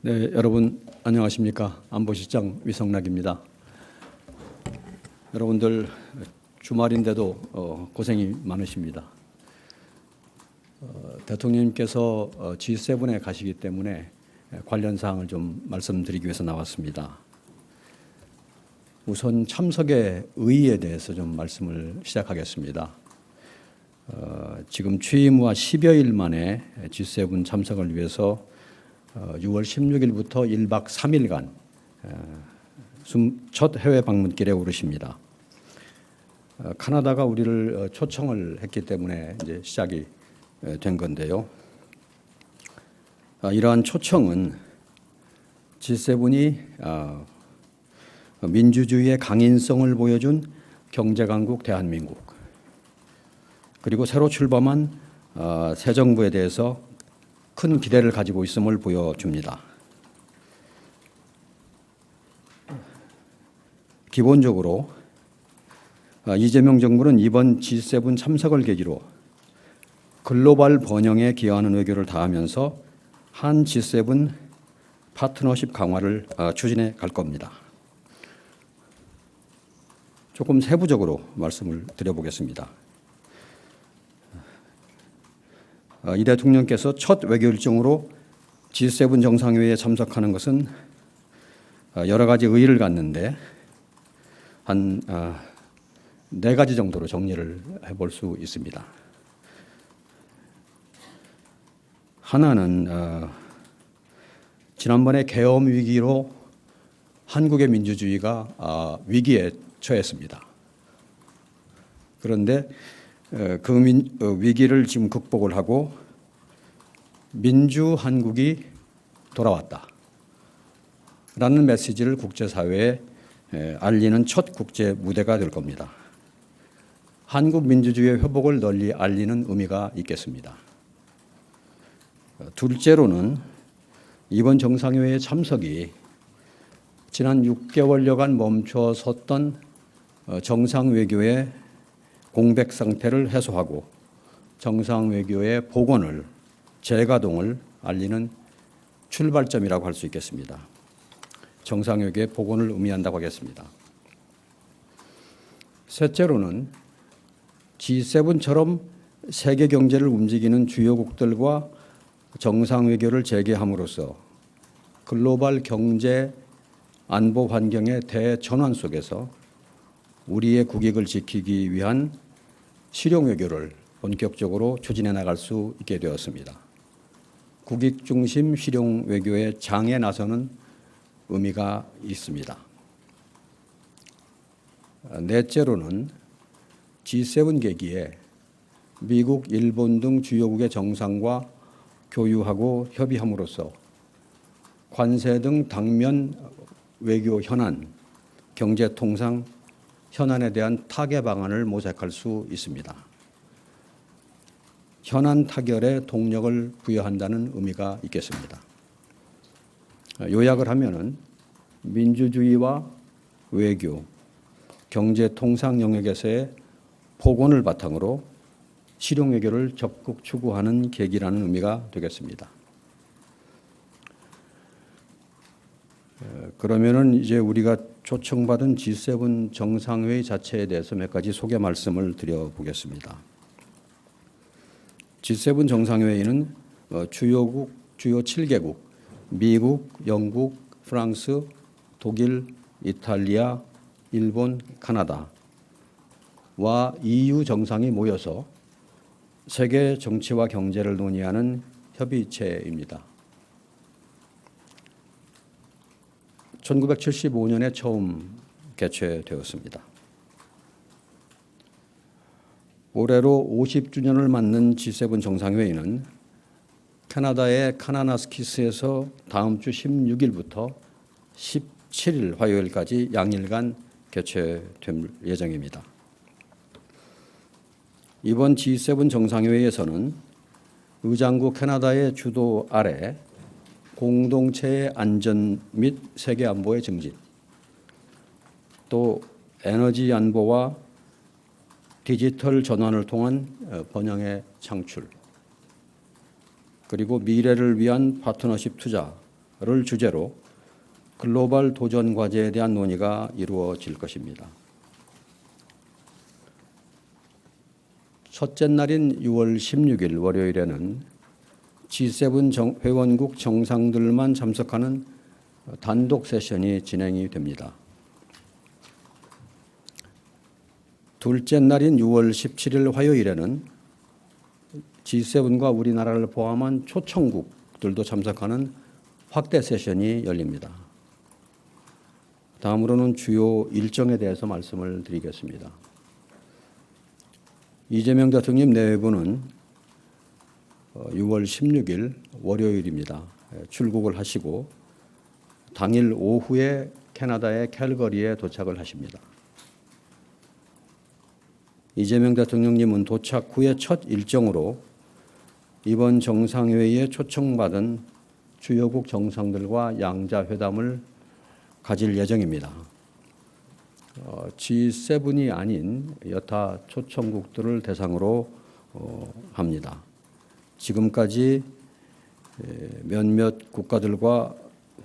네, 여러분 안녕하십니까? 안보실장 위성락입니다. 여러분들 주말인데도 고생이 많으십니다. 대통령님께서 G7에 가시기 때문에 관련 사항을 좀 말씀드리기 위해서 나왔습니다. 우선 참석의 의의에 대해서 좀 말씀을 시작하겠습니다. 지금 취임 후 10여일 만에 G7 참석을 위해서 6월 16일부터 1박 3일간 첫 해외 방문길에 오르십니다. 카나다가 우리를 초청을 했기 때문에 이제 시작이 된 건데요. 이러한 초청은 G7이 민주주의의 강인성을 보여준 경제강국 대한민국, 그리고 새로 출범한 새 정부에 대해서 큰 기대를 가지고 있음을 보여줍니다. 기본적으로 이재명 정부는 이번 G7 참석을 계기로 글로벌 번영에 기여하는 외교를 다하면서 한 G7 파트너십 강화를 추진해 갈 겁니다. 조금 세부적으로 말씀을 드려보겠습니다. 이 대통령께서 첫 외교 일정으로 G7 정상회의에 참석하는 것은 여러 가지 의의를 갖는데 한 4가지 정도로 정리를 해볼 수 있습니다. 하나는 지난번에 계엄 위기로 한국의 민주주의가 위기에 처했습니다. 그런데 그 위기를 지금 극복을 하고 민주 한국이 돌아왔다 라는 메시지를 국제사회에 알리는 첫 국제 무대가 될 겁니다. 한국 민주주의의 회복을 널리 알리는 의미가 있겠습니다. 둘째로는 이번 정상회의 참석이 지난 6개월여간 멈춰섰던 정상외교의 공백 상태를 해소하고 정상외교의 복원을, 재가동을 알리는 출발점이라고 할 수 있겠습니다. 정상외교의 복원을 의미한다고 하겠습니다. 셋째로는 G7처럼 세계 경제를 움직이는 주요국들과 정상외교를 재개함으로써 글로벌 경제 안보 환경의 대전환 속에서 우리의 국익을 지키기 위한 실용외교를 본격적으로 추진해 나갈 수 있게 되었습니다. 국익 중심 실용외교의 장에 나서는 의미가 있습니다. 넷째로는 G7 계기에 미국, 일본 등 주요국의 정상과 교유하고 협의함으로써 관세 등 당면 외교 현안, 경제 통상 현안에 대한 타개 방안을 모색할 수 있습니다. 현안 타결에 동력을 부여한다는 의미가 있겠습니다. 요약을 하면은 민주주의와 외교, 경제 통상 영역에서의 복원을 바탕으로 실용 외교를 적극 추구하는 계기라는 의미가 되겠습니다. 그러면은 이제 우리가 초청받은 G7 정상회의 자체에 대해서 몇 가지 소개 말씀을 드려보겠습니다. G7 정상회의는 주요 7개국, 미국, 영국, 프랑스, 독일, 이탈리아, 일본, 카나다와 EU 정상이 모여서 세계 정치와 경제를 논의하는 협의체입니다. 1975년에 처음 개최되었습니다. 올해로 50주년을 맞는 G7 정상회의는 캐나다의 카나나스키스에서 다음 주 16일부터 17일 화요일까지 양일간 개최될 예정입니다. 이번 G7 정상회의에서는 의장국 캐나다의 주도 아래 공동체의 안전 및 세계 안보의 증진, 또 에너지 안보와 디지털 전환을 통한 번영의 창출, 그리고 미래를 위한 파트너십 투자를 주제로 글로벌 도전 과제에 대한 논의가 이루어질 것입니다. 첫째 날인 6월 16일 월요일에는 G7 회원국 정상들만 참석하는 단독 세션이 진행이 됩니다. 둘째 날인 6월 17일 화요일에는 G7과 우리나라를 포함한 초청국들도 참석하는 확대 세션이 열립니다. 다음으로는 주요 일정에 대해서 말씀을 드리겠습니다. 이재명 대통령 내외부는 6월 16일 월요일입니다. 출국을 하시고 당일 오후에 캐나다의 캘거리에 도착을 하십니다. 이재명 대통령님은 도착 후에 첫 일정으로 이번 정상회의에 초청받은 주요국 정상들과 양자회담을 가질 예정입니다. G7이 아닌 여타 초청국들을 대상으로 합니다. 지금까지 몇몇 국가들과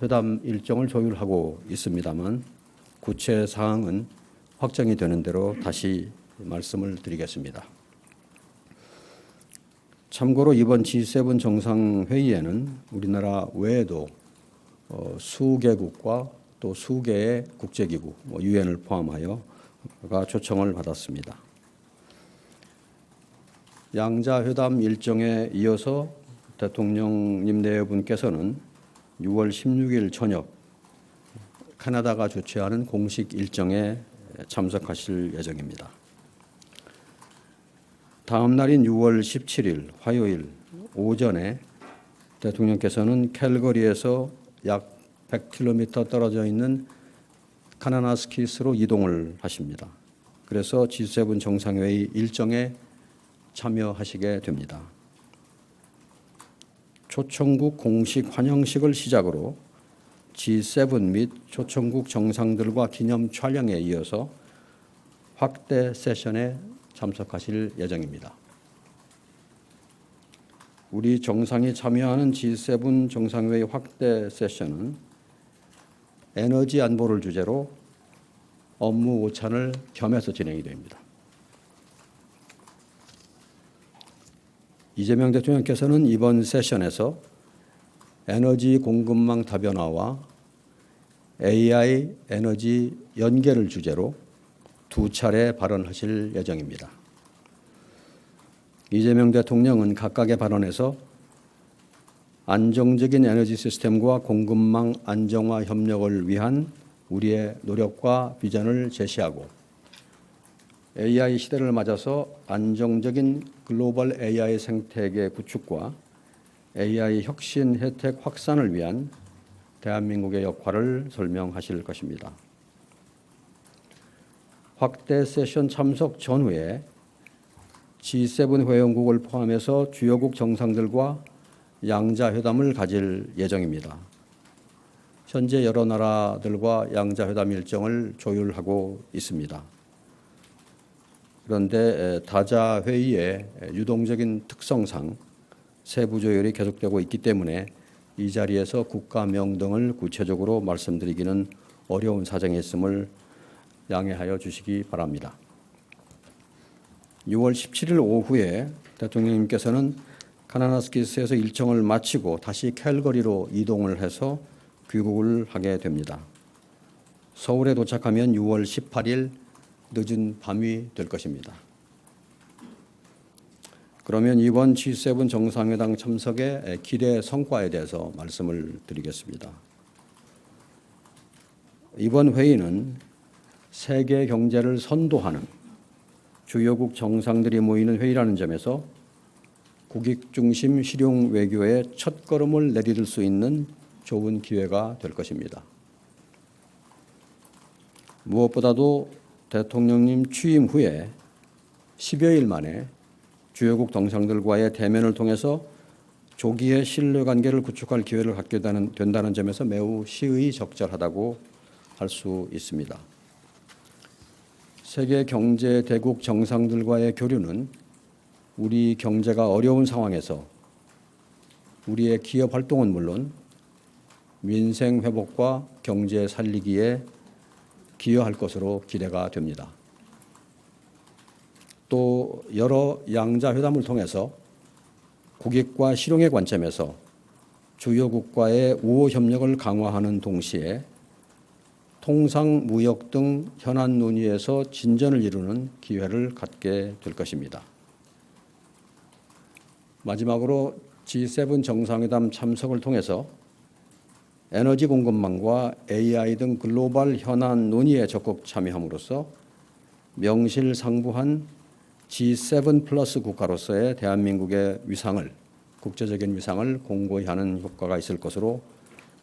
회담 일정을 조율하고 있습니다만 구체 사항은 확정이 되는 대로 다시 말씀을 드리겠습니다. 참고로 이번 G7 정상회의에는 우리나라 외에도 수개국과 또 수개의 국제기구, 유엔을 포함하여가 초청을 받았습니다. 양자회담 일정에 이어서 대통령님 내외분께서는 6월 16일 저녁 캐나다가 주최하는 공식 일정에 참석하실 예정입니다. 다음 날인 6월 17일 화요일 오전에 대통령께서는 캘거리에서 약 100km 떨어져 있는 카나나스키스로 이동을 하십니다. 그래서 G7 정상회의 일정에 참여하시게 됩니다. 초청국 공식 환영식을 시작으로 G7 및 초청국 정상들과 기념 촬영에 이어서 확대 세션에 참석하실 예정입니다. 우리 정상이 참여하는 G7 정상회의 확대 세션은 에너지 안보를 주제로 업무 오찬을 겸해서 진행이 됩니다. 이재명 대통령께서는 이번 세션에서 에너지 공급망 다변화와 AI 에너지 연계를 주제로 두 차례 발언하실 예정입니다. 이재명 대통령은 각각의 발언에서 안정적인 에너지 시스템과 공급망 안정화 협력을 위한 우리의 노력과 비전을 제시하고 AI 시대를 맞아서 안정적인 글로벌 AI 생태계 구축과 AI 혁신 혜택 확산을 위한 대한민국의 역할을 설명하실 것입니다. 확대 세션 참석 전후에 G7 회원국을 포함해서 주요국 정상들과 양자회담을 가질 예정입니다. 현재 여러 나라들과 양자회담 일정을 조율하고 있습니다. 그런데 다자회의의 유동적인 특성상 세부 조율이 계속되고 있기 때문에 이 자리에서 국가명 등을 구체적으로 말씀드리기는 어려운 사정이 있음을 양해하여 주시기 바랍니다. 6월 17일 오후에 대통령님께서는 카나나스키스에서 일정을 마치고 다시 캘거리로 이동을 해서 귀국을 하게 됩니다. 서울에 도착하면 6월 18일 늦은 밤이 될 것입니다. 그러면 이번 G7 정상회담 참석의 기대 성과에 대해서 말씀을 드리겠습니다. 이번 회의는 세계 경제를 선도하는 주요국 정상들이 모이는 회의라는 점에서 국익 중심 실용 외교의 첫걸음을 내디딜 수 있는 좋은 기회가 될 것입니다. 무엇보다도 대통령님 취임 후에 10여일 만에 주요국 정상들과의 대면을 통해서 조기에 신뢰관계를 구축할 기회를 갖게 된다는 점에서 매우 시의적절하다고 할 수 있습니다. 세계 경제 대국 정상들과의 교류는 우리 경제가 어려운 상황에서 우리의 기업 활동은 물론 민생 회복과 경제 살리기에 기여할 것으로 기대가 됩니다. 또 여러 양자 회담을 통해서 국익과 실용의 관점에서 주요국과의 우호 협력을 강화하는 동시에 통상, 무역 등 현안 논의에서 진전을 이루는 기회를 갖게 될 것입니다. 마지막으로 G7 정상회담 참석을 통해서 에너지 공급망과 AI 등 글로벌 현안 논의에 적극 참여함으로써 명실상부한 G7 플러스 국가로서의 대한민국의 위상을, 국제적인 위상을 공고히 하는 효과가 있을 것으로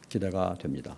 기대가 됩니다.